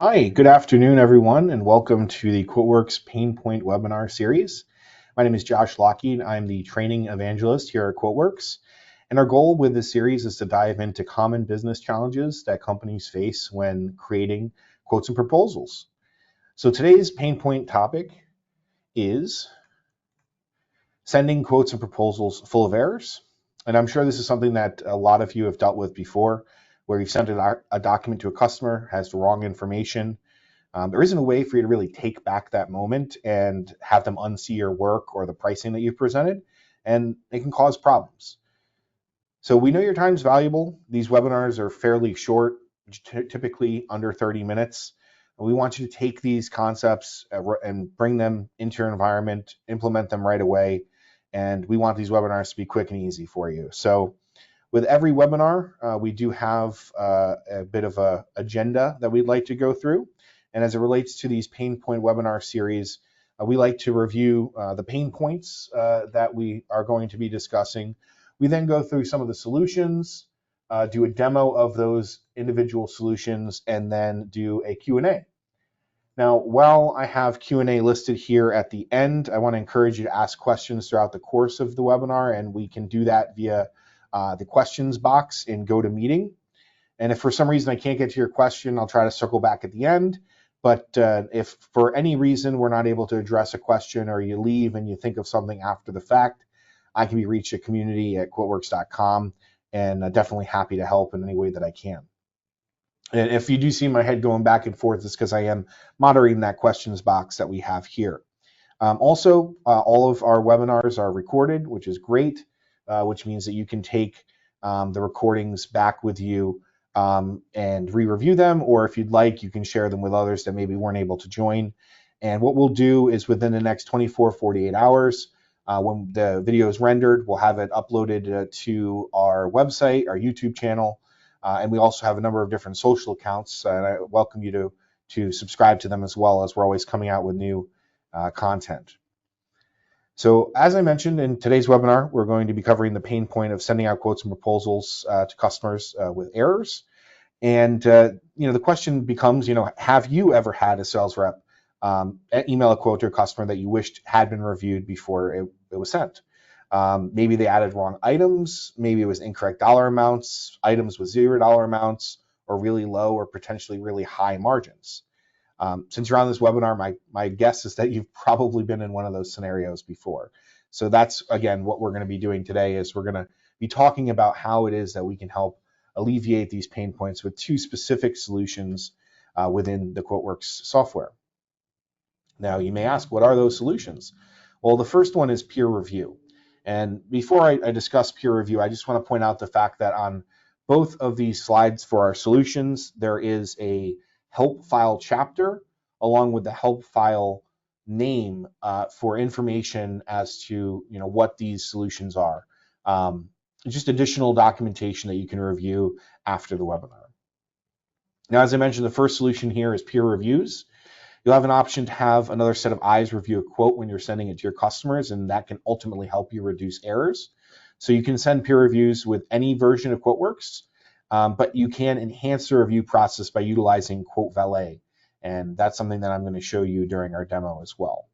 Hi, good afternoon, everyone, and welcome to the QuoteWerks Pain Point webinar series. My name is Josh Lockheed. I'm the training evangelist here at QuoteWerks. And our goal with this series is to dive into common business challenges that companies face when creating quotes and proposals. So today's pain point topic is sending quotes and proposals full of errors. And I'm sure this is something that a lot of you have dealt with before, where you've sent a document to a customer, has the wrong information. There isn't a way for you to really take back that moment and have them unsee your work or the pricing that you've presented, and it can cause problems. So we know your time's valuable. These webinars are fairly short, typically under 30 minutes. We want you to take these concepts and bring them into your environment, implement them right away, and we want these webinars to be quick and easy for you. So with every webinar, we do have a bit of an agenda that we'd like to go through. And as it relates to these pain point webinar series, we like to review the pain points that we are going to be discussing. We then go through some of the solutions, do a demo of those individual solutions, and then do a Q&A. Now, while I have Q&A listed here at the end, I want to encourage you to ask questions throughout the course of the webinar, and we can do that via the questions box in GoToMeeting. And if for some reason I can't get to your question, I'll try to circle back at the end. But if for any reason we're not able to address a question, or you leave and you think of something after the fact, I can be reached at community@quoteworks.com, and definitely happy to help in any way that I can. And if you do see my head going back and forth, it's because I am moderating that questions box that we have here. Also, all of our webinars are recorded, which is great, which means that you can take the recordings back with you and re-review them, or if you'd like, you can share them with others that maybe weren't able to join. And what we'll do is within the next 24, 48 hours, when the video is rendered, we'll have it uploaded to our website, our YouTube channel, and we also have a number of different social accounts, and I welcome you to subscribe to them as well, as we're always coming out with new content. So as I mentioned in today's webinar, we're going to be covering the pain point of sending out quotes and proposals to customers with errors. And the question becomes, have you ever had a sales rep email a quote to a customer that you wished had been reviewed before it was sent? Maybe they added wrong items, maybe it was incorrect dollar amounts, items with $0 amounts, or really low or potentially really high margins. Since you're on this webinar, my guess is that you've probably been in one of those scenarios before. So that's, again, what we're going to be doing today is we're going to be talking about how it is that we can help alleviate these pain points with two specific solutions within the QuoteWerks software. Now, you may ask, what are those solutions? Well, the first one is peer review. And before I discuss peer review, I just want to point out the fact that on both of these slides for our solutions, there is a help file chapter along with the help file name for information as to what these solutions are. Just additional documentation that you can review after the webinar. Now, as I mentioned, the first solution here is peer reviews. You'll have an option to have another set of eyes review a quote when you're sending it to your customers, and that can ultimately help you reduce errors. So you can send peer reviews with any version of QuoteWerks, but you can enhance the review process by utilizing QuoteValet, and that's something that I'm going to show you during our demo as well.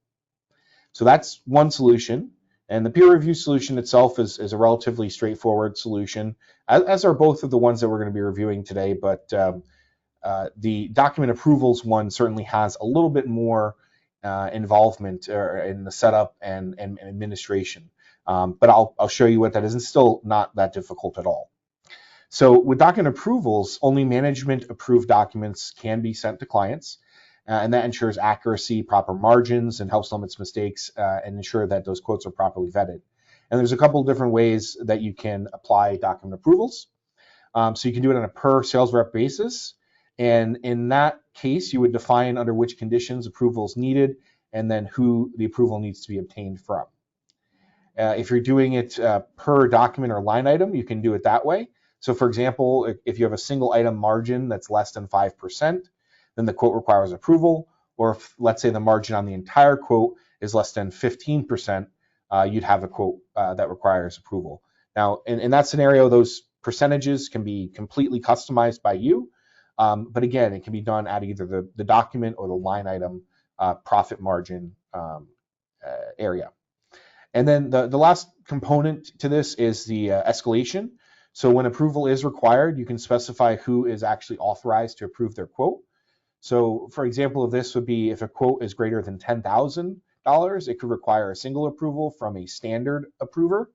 So that's one solution, and the peer review solution itself is a relatively straightforward solution, as are both of the ones that we're going to be reviewing today, but the document approvals one certainly has a little bit more involvement in the setup and administration, but I'll show you what that is, and still not that difficult at all. So with document approvals, only management approved documents can be sent to clients, and that ensures accuracy, proper margins, and helps limit mistakes and ensure that those quotes are properly vetted. And there's a couple of different ways that you can apply document approvals. So you can do it on a per sales rep basis. And in that case, you would define under which conditions approval is needed and then who the approval needs to be obtained from. If you're doing it per document or line item, you can do it that way. So for example, if you have a single item margin that's less than 5%, then the quote requires approval. Or if, let's say, the margin on the entire quote is less than 15%, you'd have a quote that requires approval. Now, in that scenario, those percentages can be completely customized by you. But again, it can be done at either the document or the line item profit margin area. And then the last component to this is the escalation. So when approval is required, you can specify who is actually authorized to approve their quote. So for example of this would be if a quote is greater than $10,000, it could require a single approval from a standard approver.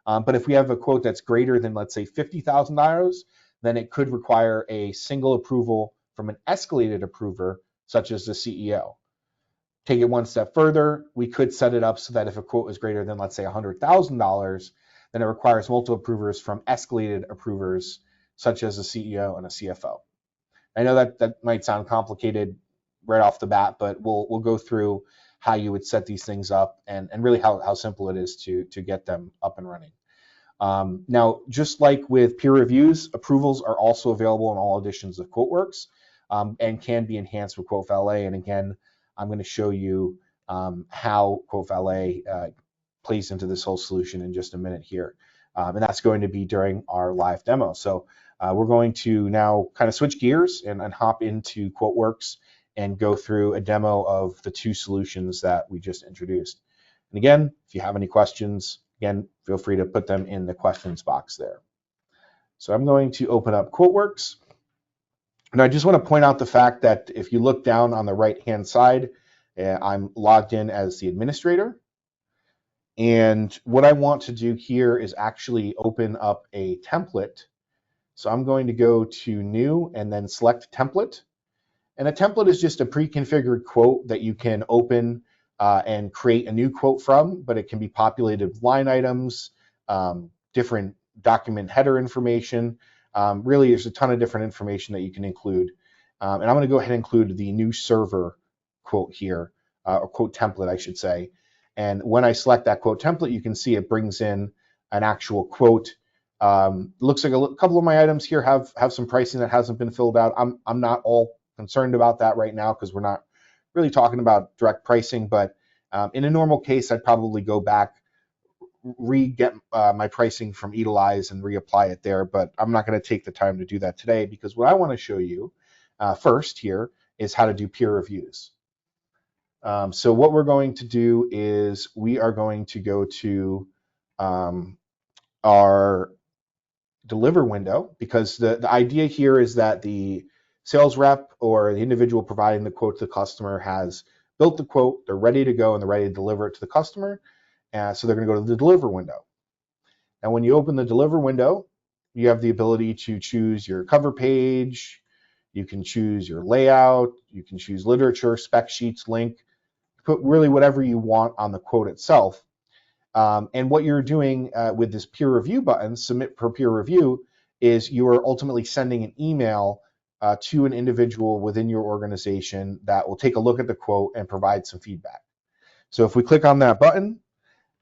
But if we have a quote that's greater than, let's say, $50,000, then it could require a single approval from an escalated approver, such as the CEO. Take it one step further, we could set it up so that if a quote is greater than, let's say, $100,000, then it requires multiple approvers from escalated approvers, such as a CEO and a CFO. I know that might sound complicated right off the bat, but we'll go through how you would set these things up and really how simple it is to get them up and running. Now, just like with peer reviews, approvals are also available in all editions of QuoteWerks and can be enhanced with QuoteValet. And again, I'm going to show you how QuoteValet plays into this whole solution in just a minute here. And that's going to be during our live demo. So we're going to now kind of switch gears and hop into QuoteWerks and go through a demo of the two solutions that we just introduced. And again, if you have any questions, again, feel free to put them in the questions box there. So I'm going to open up QuoteWerks. And I just want to point out the fact that if you look down on the right-hand side, I'm logged in as the administrator. And what I want to do here is actually open up a template. So I'm going to go to New and then select Template. And a template is just a pre-configured quote that you can open and create a new quote from, but it can be populated with line items, different document header information. Really, there's a ton of different information that you can include. And I'm going to go ahead and include the new server quote here, or quote template, I should say. And when I select that quote template, you can see it brings in an actual quote. Looks like a couple of my items here have some pricing that hasn't been filled out. I'm not all concerned about that right now because we're not really talking about direct pricing. But in a normal case, I'd probably go back, get my pricing from Eatalize and reapply it there, but I'm not going to take the time to do that today because what I want to show you first here is how to do peer reviews. So what we're going to do is we are going to go to our deliver window because the idea here is that the sales rep or the individual providing the quote to the customer has built the quote, they're ready to go and they're ready to deliver it to the customer. So they're going to go to the deliver window. And when you open the deliver window, you have the ability to choose your cover page, you can choose your layout, you can choose literature, spec sheets, link, put really whatever you want on the quote itself. And what you're doing with this peer review button, submit per peer review, is you are ultimately sending an email to an individual within your organization that will take a look at the quote and provide some feedback. So if we click on that button,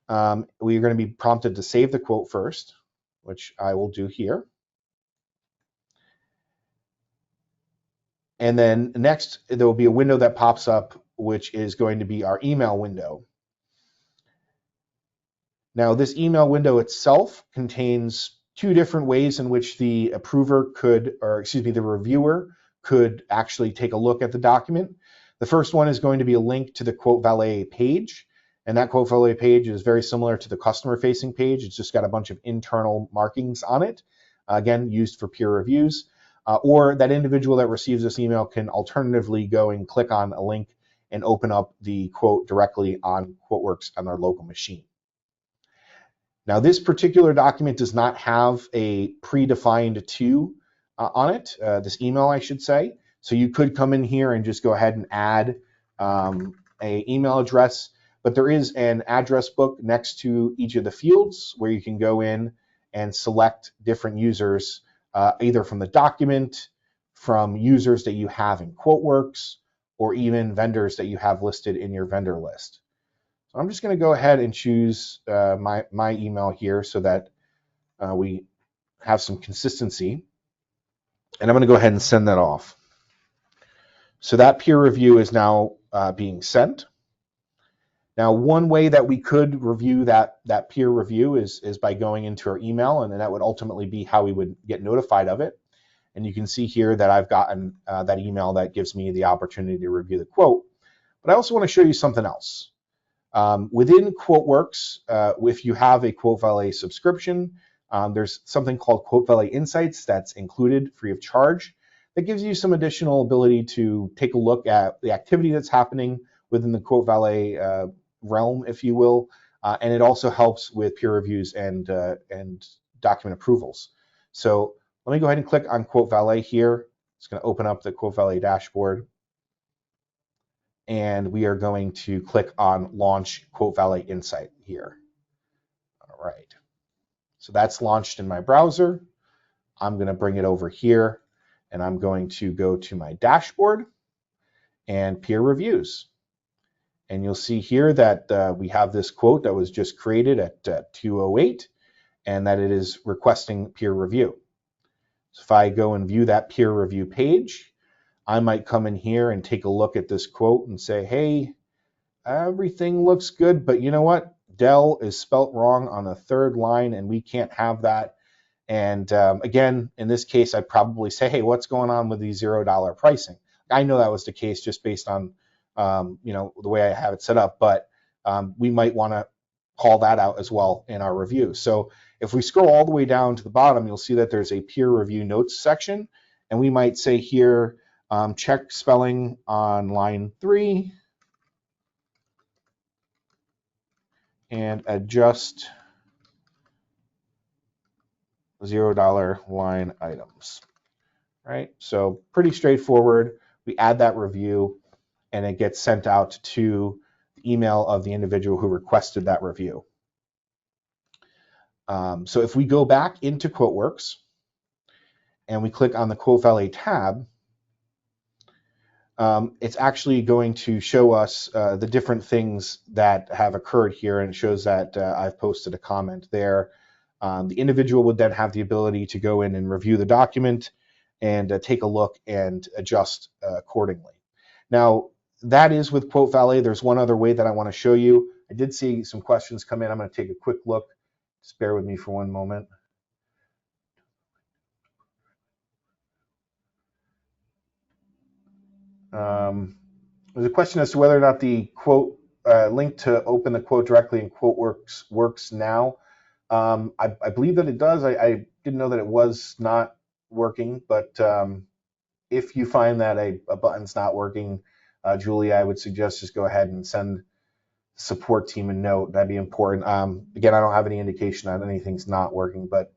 we're going to be prompted to save the quote first, which I will do here. And then next, there will be a window that pops up, which is going to be our email window. Now, this email window itself contains two different ways in which the approver could, or excuse me, the reviewer could actually take a look at the document. The first one is going to be a link to the QuoteValet page. And that QuoteValet page is very similar to the customer-facing page. It's just got a bunch of internal markings on it, again, used for peer reviews. Or that individual that receives this email can alternatively go and click on a link and open up the quote directly on QuoteWerks on their local machine. Now, this particular document does not have a predefined to on it, this email, I should say. So you could come in here and just go ahead and add an email address, but there is an address book next to each of the fields where you can go in and select different users, either from the document, from users that you have in QuoteWerks, or even vendors that you have listed in your vendor list. So I'm just going to go ahead and choose my email here so that we have some consistency. And I'm going to go ahead and send that off. So that peer review is now being sent. Now, one way that we could review that peer review is by going into our email, and then that would ultimately be how we would get notified of it. And you can see here that I've gotten that email that gives me the opportunity to review the quote. But I also want to show you something else. Within QuoteWerks, if you have a QuoteValet subscription, there's something called QuoteValet Insights that's included free of charge. That gives you some additional ability to take a look at the activity that's happening within the QuoteValet realm, if you will, and it also helps with peer reviews and document approvals. So let me go ahead and click on QuoteValet here. It's going to open up the QuoteValet dashboard. And we are going to click on Launch QuoteValet Insight here. All right. So that's launched in my browser. I'm going to bring it over here, and I'm going to go to my dashboard and peer reviews. And you'll see here that we have this quote that was just created at 2:08, and that it is requesting peer review. So if I go and view that peer review page, I might come in here and take a look at this quote and say, hey, everything looks good, but you know what? Dell is spelt wrong on the third line, and we can't have that. And again, in this case, I'd probably say, hey, what's going on with the $0 pricing? I know that was the case just based on the way I have it set up, but we might want to call that out as well in our review. So if we scroll all the way down to the bottom, you'll see that there's a peer review notes section, and we might say here, check spelling on line 3 and adjust $0 line items, right? So pretty straightforward. We add that review and it gets sent out to the email of the individual who requested that review. So if we go back into QuoteWerks and we click on the QuoteValet tab, it's actually going to show us the different things that have occurred here, and it shows that I've posted a comment there. The individual would then have the ability to go in and review the document and take a look and adjust accordingly. Now, that is with QuoteValet. There's one other way that I want to show you. I did see some questions come in. I'm going to take a quick look. Just bear with me for one moment. There's a question as to whether or not the quote link to open the quote directly in QuoteWerks works now. I believe that it does. I didn't know that it was not working, but if you find that a button's not working, Julie, I would suggest just go ahead and send the support team a note. That'd be important. Again, I don't have any indication that anything's not working, but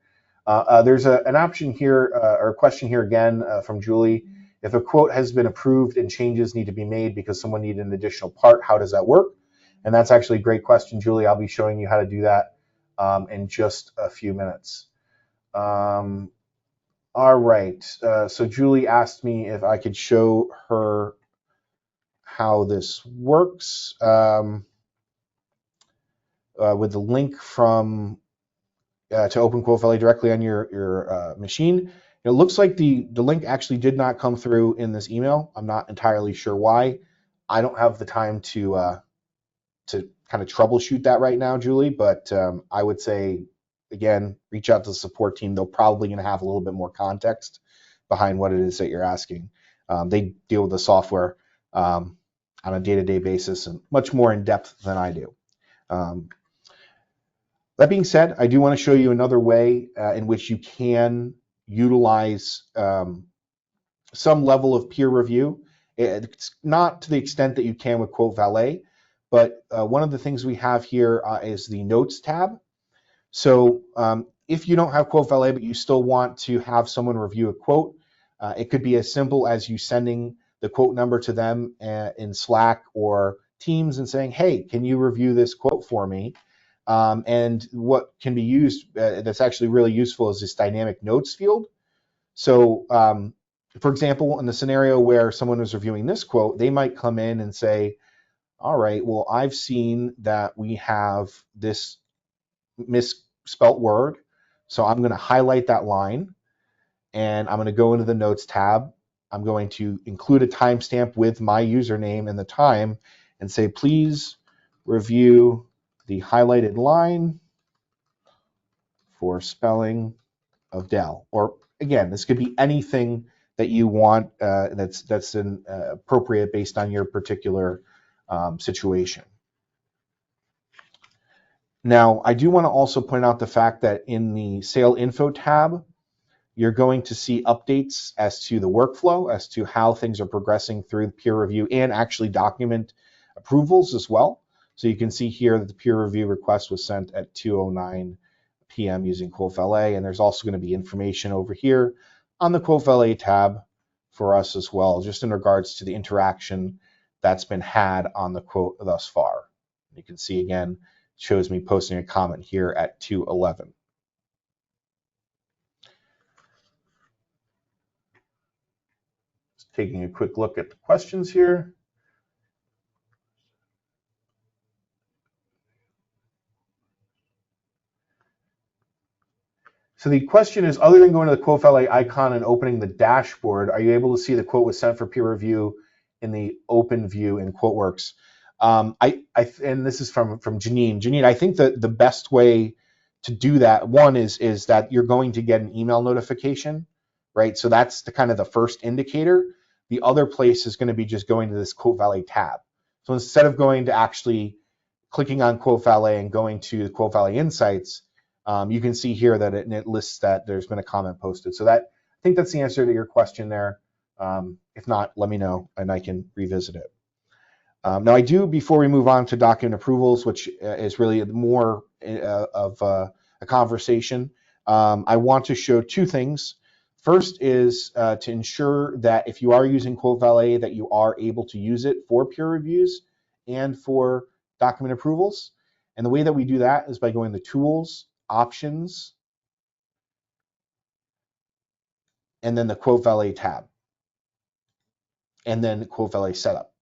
there's an option here, or a question here again from Julie. If a quote has been approved and changes need to be made because someone needed an additional part, how does that work? And that's actually a great question, Julie. I'll be showing you how to do that in just a few minutes. All right, so Julie asked me if I could show her how this works with the link from to open QuoteValet directly on your machine. It looks like the link actually did not come through in this email. I'm not entirely sure why. I don't have the time to kind of troubleshoot that right now, Julie, but I would say, again, reach out to the support team. They're probably going to have a little bit more context behind what it is that you're asking. They deal with the software on a day-to-day basis and much more in depth than I do. That being said, I do want to show you another way in which you can utilize some level of peer review. It's not to the extent that you can with QuoteValet, but one of the things we have here is the Notes tab. So if you don't have QuoteValet, but you still want to have someone review a quote, it could be as simple as you sending the quote number to them in Slack or Teams and saying, hey, can you review this quote for me? And what can be used that's actually really useful is this dynamic notes field. So for example, in the scenario where someone was reviewing this quote, they might come in and say, all right, well, I've seen that we have this misspelt word. So I'm going to highlight that line and I'm going to go into the notes tab. I'm going to include a timestamp with my username and the time and say, please review the highlighted line for spelling of Dell, or again, this could be anything that you want that's appropriate based on your particular situation. Now, I do want to also point out the fact that in the Sale Info tab, you're going to see updates as to the workflow, as to how things are progressing through peer review, and actually document approvals as well. So you can see here that the peer review request was sent at 2:09 p.m. using QuoteValet, and there's also going to be information over here on the QuoteValet tab for us as well, just in regards to the interaction that's been had on the quote thus far. You can see again, shows me posting a comment here at 2:11. Just taking a quick look at the questions here. So the question is, other than going to the QuoteValet icon and opening the dashboard, are you able to see the quote was sent for peer review in the open view in QuoteWerks? And this is from Janine. Janine, I think that the best way to do that, one is that you're going to get an email notification, right? So that's the kind of the first indicator. The other place is going to be just going to this QuoteValet tab. So instead of going to actually clicking on QuoteValet and going to QuoteValet Insights, you can see here that it lists that there's been a comment posted. So that, I think that's the answer to your question there. If not, let me know and I can revisit it. Now I do, before we move on to document approvals, which is really more of a conversation, I want to show two things. First is to ensure that if you are using QuoteValet, that you are able to use it for peer reviews and for document approvals. And the way that we do that is by going to Tools, Options, and then the QuoteValet tab, and then QuoteValet Setup.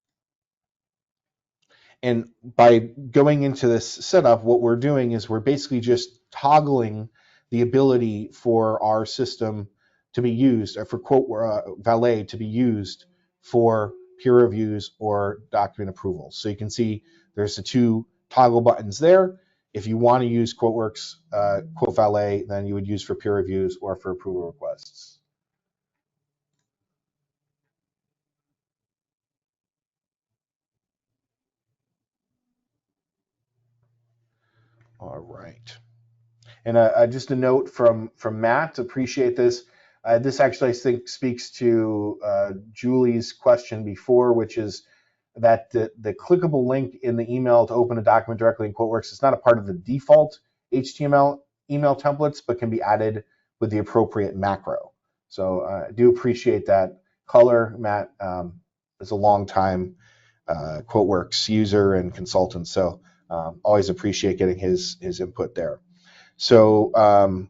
And by going into this setup, what we're doing is we're basically just toggling the ability for our system to be used, or for QuoteValet to be used for peer reviews or document approvals. So you can see there's the two toggle buttons there. If you want to use QuoteWerks QuoteValet, then you would use for peer reviews or for approval requests. All right. And just a note from Matt, appreciate this. This actually, I think, speaks to Julie's question before, which is that the clickable link in the email to open a document directly in QuoteWerks is not a part of the default HTML email templates, but can be added with the appropriate macro. So I do appreciate that color. Matt is a long-time QuoteWerks user and consultant, so always appreciate getting his input there. So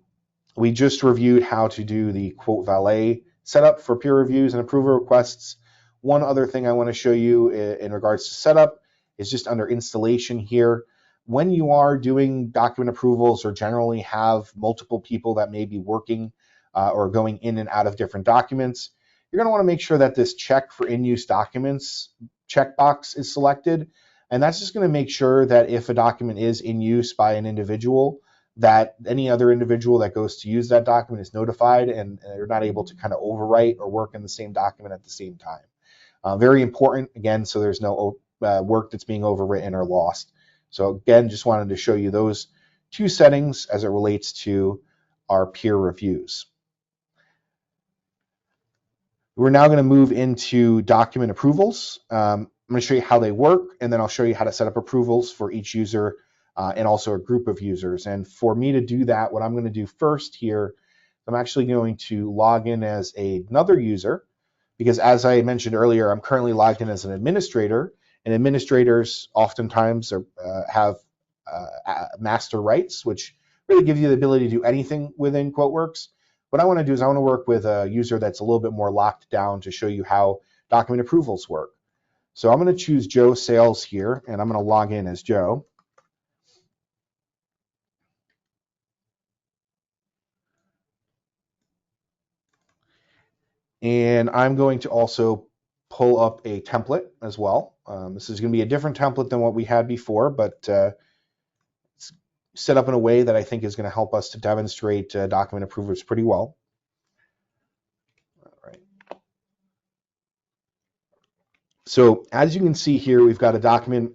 we just reviewed how to do the QuoteValet setup for peer reviews and approval requests. One other thing I want to show you in regards to setup is just under installation here. When you are doing document approvals or generally have multiple people that may be working or going in and out of different documents, you're going to want to make sure that this check for in-use documents checkbox is selected. And that's just going to make sure that if a document is in use by an individual, that any other individual that goes to use that document is notified and they're not able to kind of overwrite or work in the same document at the same time. Very important, again, so there's no work that's being overwritten or lost. So again, just wanted to show you those two settings as it relates to our peer reviews. We're now going to move into document approvals. I'm going to show you how they work, and then I'll show you how to set up approvals for each user and also a group of users. And for me to do that, what I'm going to do first here, I'm actually going to log in as another user, because as I mentioned earlier, I'm currently logged in as an administrator, and administrators oftentimes have master rights, which really give you the ability to do anything within QuoteWerks. What I want to do is I want to work with a user that's a little bit more locked down to show you how document approvals work. So I'm going to choose Joe Sales here, and I'm going to log in as Joe. And I'm going to also pull up a template as well. This is going to be a different template than what we had before, but it's set up in a way that I think is going to help us to demonstrate document approvers pretty well. So as you can see here, we've got a document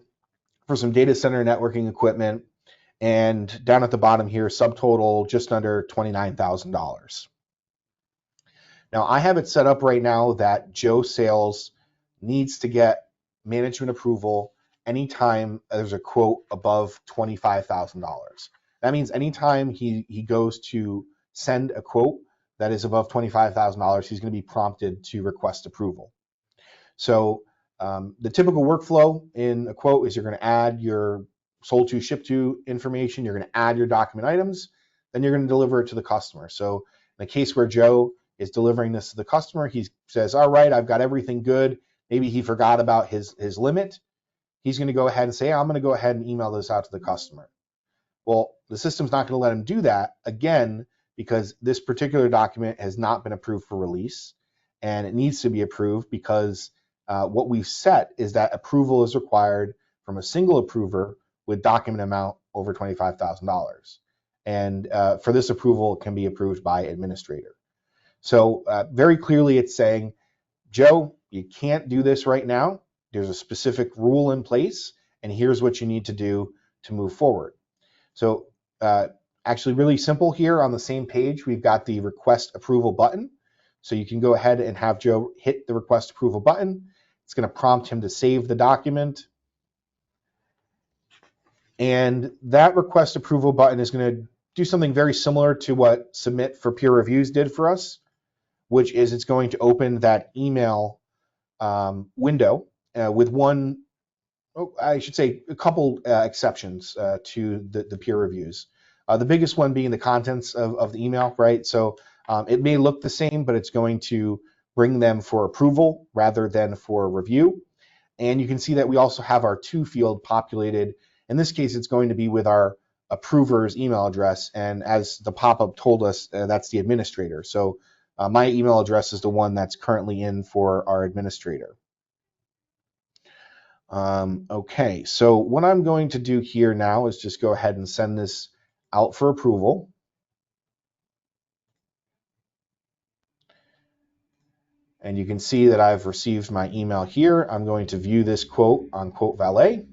for some data center networking equipment, and down at the bottom here, subtotal just under $29,000. Now I have it set up right now that Joe Sales needs to get management approval anytime there's a quote above $25,000. That means anytime he goes to send a quote that is above $25,000, he's going to be prompted to request approval. So the typical workflow in a quote is you're going to add your sold to, ship to information, you're going to add your document items, then you're going to deliver it to the customer. So in the case where Joe is delivering this to the customer, he says, all right, I've got everything good. Maybe he forgot about his limit. He's going to go ahead and say, I'm going to go ahead and email this out to the customer. Well, the system's not going to let him do that, again, because this particular document has not been approved for release, and it needs to be approved because what we've set is that approval is required from a single approver with document amount over $25,000. And for this approval, it can be approved by administrator. So very clearly it's saying, Joe, you can't do this right now. There's a specific rule in place, and here's what you need to do to move forward. So actually really simple here on the same page, we've got the request approval button. So you can go ahead and have Joe hit the request approval button. It's going to prompt him to save the document. And that request approval button is going to do something very similar to what Submit for Peer Reviews did for us, which is it's going to open that email window with one, I should say a couple exceptions to the peer reviews. The biggest one being the contents of the email, right? So it may look the same, but it's going to bring them for approval rather than for review. And you can see that we also have our to field populated. In this case, it's going to be with our approver's email address. And as the pop-up told us, that's the administrator. So my email address is the one that's currently in for our administrator. Okay, so what I'm going to do here now is just go ahead and send this out for approval. And you can see that I've received my email here. I'm going to view this quote on QuoteValet.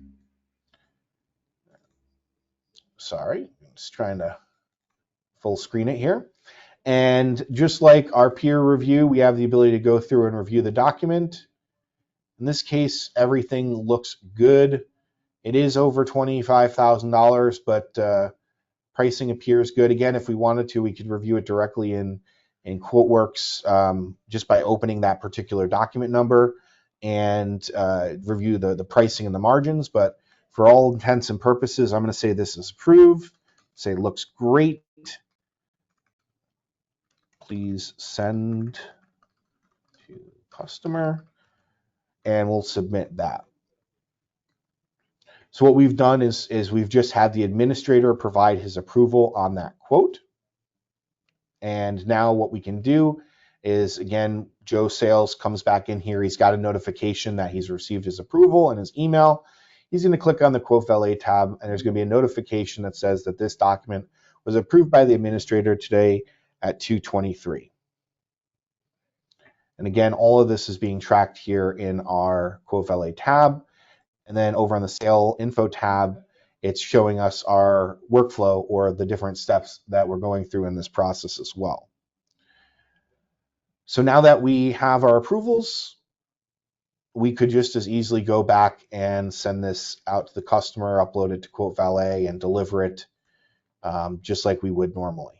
Sorry, I'm just trying to full screen it here. And just like our peer review, we have the ability to go through and review the document. In this case, everything looks good. It is over $25,000, but pricing appears good. Again, if we wanted to, we could review it directly in QuoteWerks just by opening that particular document number and review the pricing and the margins. But for all intents and purposes, I'm going to say this is approved. Say it looks great. Please send to customer, and we'll submit that. So what we've done is we've just had the administrator provide his approval on that quote. And now what we can do is, again, Joe Sales comes back in here. He's got a notification that he's received his approval in his email. He's going to click on the QuoteValet tab, and there's going to be a notification that says that this document was approved by the administrator today at 2:23. And again, all of this is being tracked here in our QuoteValet tab. And then over on the sale info tab, it's showing us our workflow or the different steps that we're going through in this process as well. So now that we have our approvals, we could just as easily go back and send this out to the customer, upload it to QuoteValet, and deliver it just like we would normally.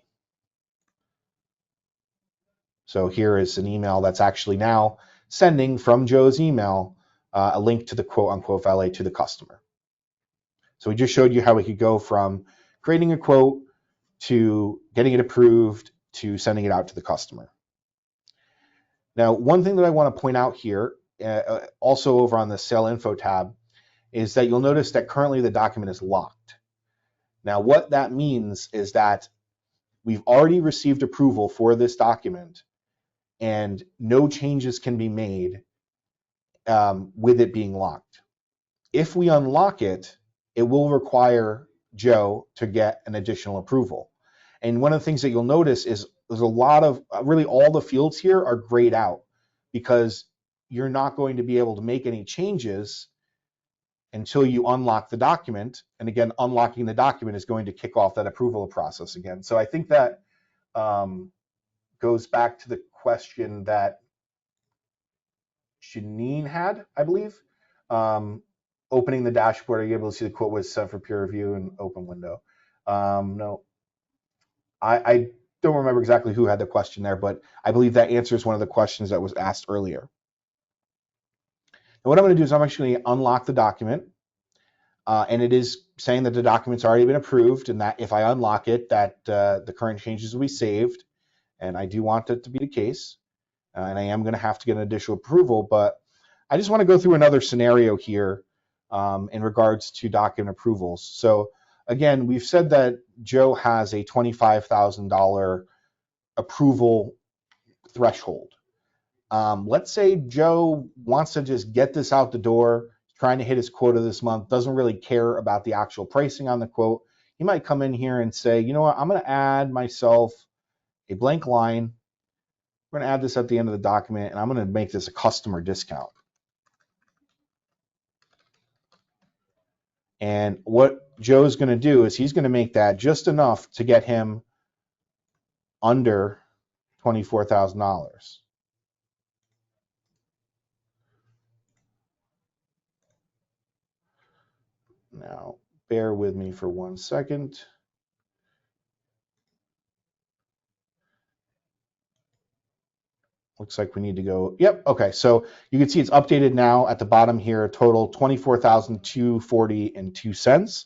So here is an email that's actually now sending from Joe's email a link to the quote on QuoteValet to the customer. So we just showed you how we could go from creating a quote to getting it approved to sending it out to the customer. Now, one thing that I want to point out here, also over on the Sale Info tab, is that you'll notice that currently the document is locked. Now, what that means is that we've already received approval for this document, and no changes can be made with it being locked. If we unlock it, it will require Joe to get an additional approval. And one of the things that you'll notice is there's a lot of, really all the fields here are grayed out because you're not going to be able to make any changes until you unlock the document. And again, unlocking the document is going to kick off that approval process again. So I think that goes back to the question that Janine had, I believe. Opening the dashboard, are you able to see the quote was set for peer review and open window? No, I don't remember exactly who had the question there, but I believe that answers one of the questions that was asked earlier. And what I'm going to do is I'm actually going to unlock the document, and it is saying that the document's already been approved, and that if I unlock it, that the current changes will be saved, and I do want that to be the case, and I am going to have to get an additional approval, but I just want to go through another scenario here in regards to document approvals. So again, we've said that Joe has a $25,000 approval threshold. Let's say Joe wants to just get this out the door, trying to hit his quota this month, doesn't really care about the actual pricing on the quote. He might come in here and say, you know what, I'm going to add myself a blank line. We're going to add this at the end of the document, and I'm going to make this a customer discount. And what Joe's going to do is he's going to make that just enough to get him under $24,000. Now, bear with me for 1 second. Looks like we need to go, yep, okay, so you can see it's updated now at the bottom here, total $24,240.02.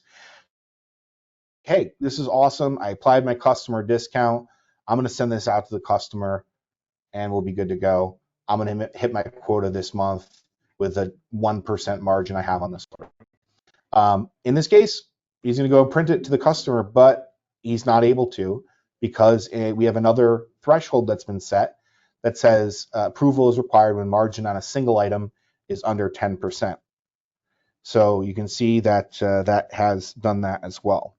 Hey, this is awesome. I applied my customer discount. I'm going to send this out to the customer, and we'll be good to go. I'm going to hit my quota this month with a 1% margin I have on this order. In this case, he's going to go print it to the customer, but he's not able to because we have another threshold that's been set that says approval is required when margin on a single item is under 10%. So you can see that that has done that as well.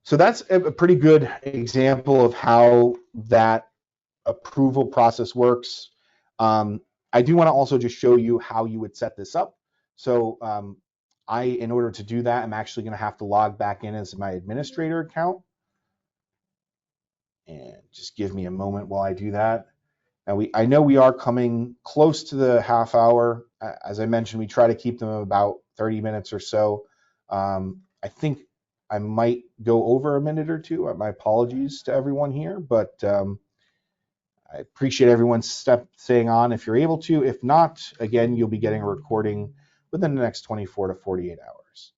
So that's a pretty good example of how that approval process works. I do want to also just show you how you would set this up. So in order to do that, I'm actually going to have to log back in as my administrator account. And just give me a moment while I do that. Now I know we are coming close to the half hour. As I mentioned, we try to keep them about 30 minutes or so. I think I might go over a minute or two. My apologies to everyone here, but I appreciate everyone staying on if you're able to. If not, again, you'll be getting a recording within the next 24 to 48 hours.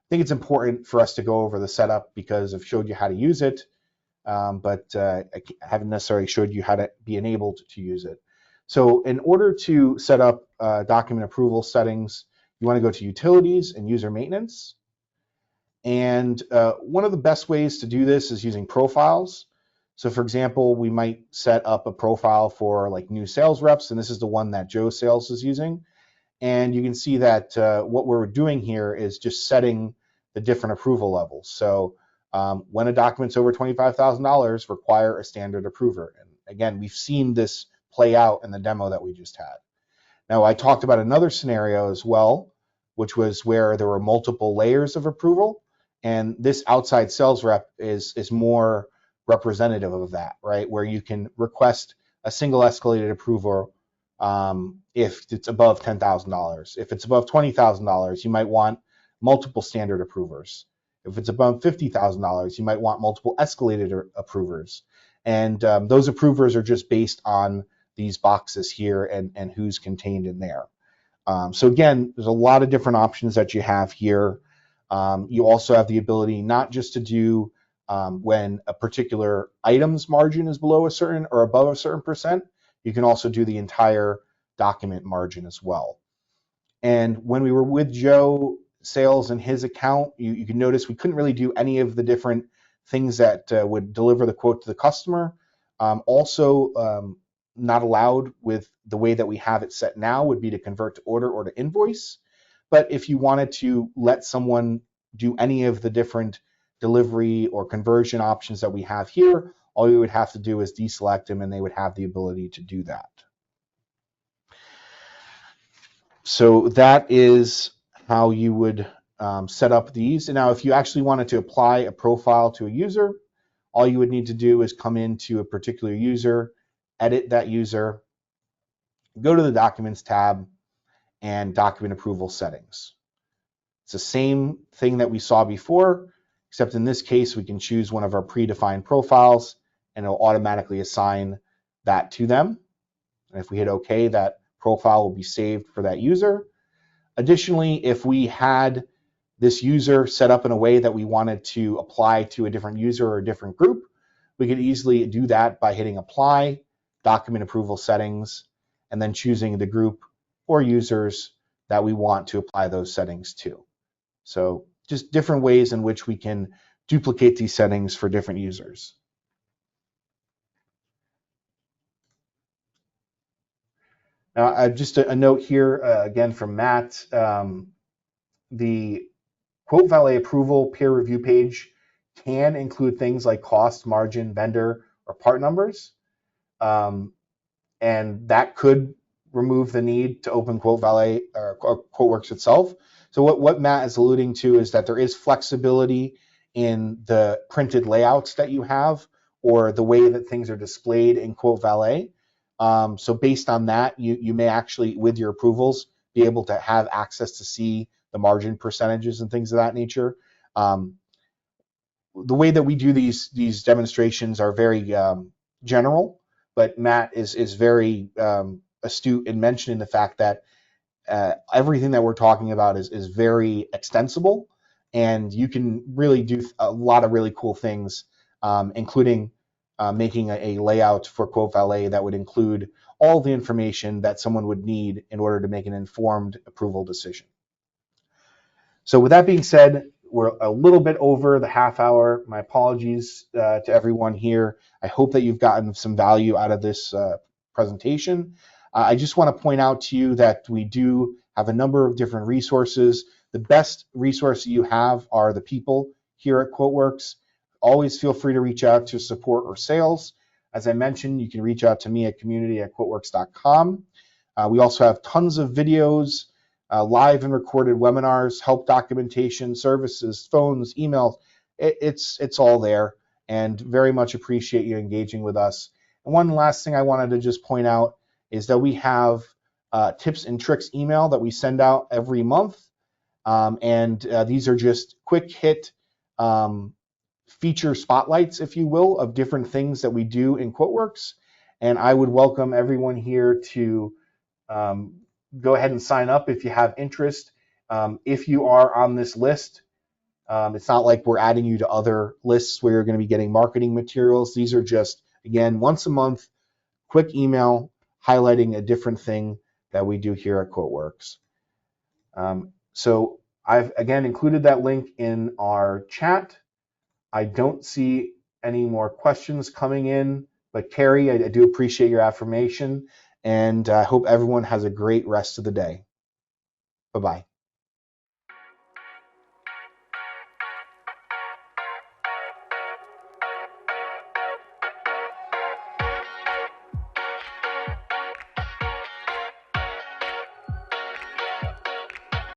I think it's important for us to go over the setup because I've showed you how to use it. But I haven't necessarily showed you how to be enabled to use it. So in order to set up document approval settings, you want to go to Utilities and User Maintenance. And one of the best ways to do this is using profiles. So for example, we might set up a profile for like new sales reps, and this is the one that Joe Sales is using. And you can see that what we're doing here is just setting the different approval levels. So when a document's over $25,000, require a standard approver. And again, we've seen this play out in the demo that we just had. Now, I talked about another scenario as well, which was where there were multiple layers of approval. And this outside sales rep is more representative of that, right? Where you can request a single escalated approval if it's above $10,000. If it's above $20,000, you might want multiple standard approvers. If it's above $50,000, you might want multiple escalated approvers. And those approvers are just based on these boxes here and who's contained in there. So again, there's a lot of different options that you have here. You also have the ability not just to do when a particular item's margin is below a certain or above a certain percent. You can also do the entire document margin as well. And when we were with Joe Sales and his account, you can notice we couldn't really do any of the different things that would deliver the quote to the customer. Also, not allowed with the way that we have it set now would be to convert to order or to invoice. But if you wanted to let someone do any of the different delivery or conversion options that we have here, all you would have to do is deselect them and they would have the ability to do that. So that is how you would set up these. And now if you actually wanted to apply a profile to a user, all you would need to do is come into a particular user, edit that user, go to the Documents tab, and Document Approval Settings. It's the same thing that we saw before, except in this case, we can choose one of our predefined profiles, and it'll automatically assign that to them. And if we hit OK, that profile will be saved for that user. Additionally, if we had this user set up in a way that we wanted to apply to a different user or a different group, we could easily do that by hitting Apply, Document Approval Settings, and then choosing the group or users that we want to apply those settings to. So just different ways in which we can duplicate these settings for different users. Now, just a note here, again from Matt, the QuoteValet approval peer review page can include things like cost, margin, vendor, or part numbers. And that could remove the need to open QuoteValet or QuoteWerks itself. So what Matt is alluding to is that there is flexibility in the printed layouts that you have or the way that things are displayed in QuoteValet. So based on that, you may actually, with your approvals, be able to have access to see the margin percentages and things of that nature. The way that we do these demonstrations are very general, but Matt is very astute in mentioning the fact that everything that we're talking about is very extensible, and you can really do a lot of really cool things, including making a layout for QuoteValet that would include all the information that someone would need in order to make an informed approval decision. So with that being said, we're a little bit over the half hour. My apologies to everyone here. I hope that you've gotten some value out of this presentation. I just want to point out to you that we do have a number of different resources. The best resource you have are the people here at QuoteWerks. Always feel free to reach out to support or sales. As I mentioned, you can reach out to me at community@quoteworks.com. We also have tons of videos, live and recorded webinars, help documentation, services, phones, emails. It's all there, and very much appreciate you engaging with us. And one last thing I wanted to just point out is that we have tips and tricks email that we send out every month. These are just quick hit feature spotlights, if you will, of different things that we do in QuoteWerks. And I would welcome everyone here to go ahead and sign up if you have interest. If you are on this list, it's not like we're adding you to other lists where you're going to be getting marketing materials. These are just, again, once a month, quick email highlighting a different thing that we do here at QuoteWerks. So I've, again, included that link in our chat. I don't see any more questions coming in, but Carrie, I do appreciate your affirmation, and I hope everyone has a great rest of the day. Bye-bye.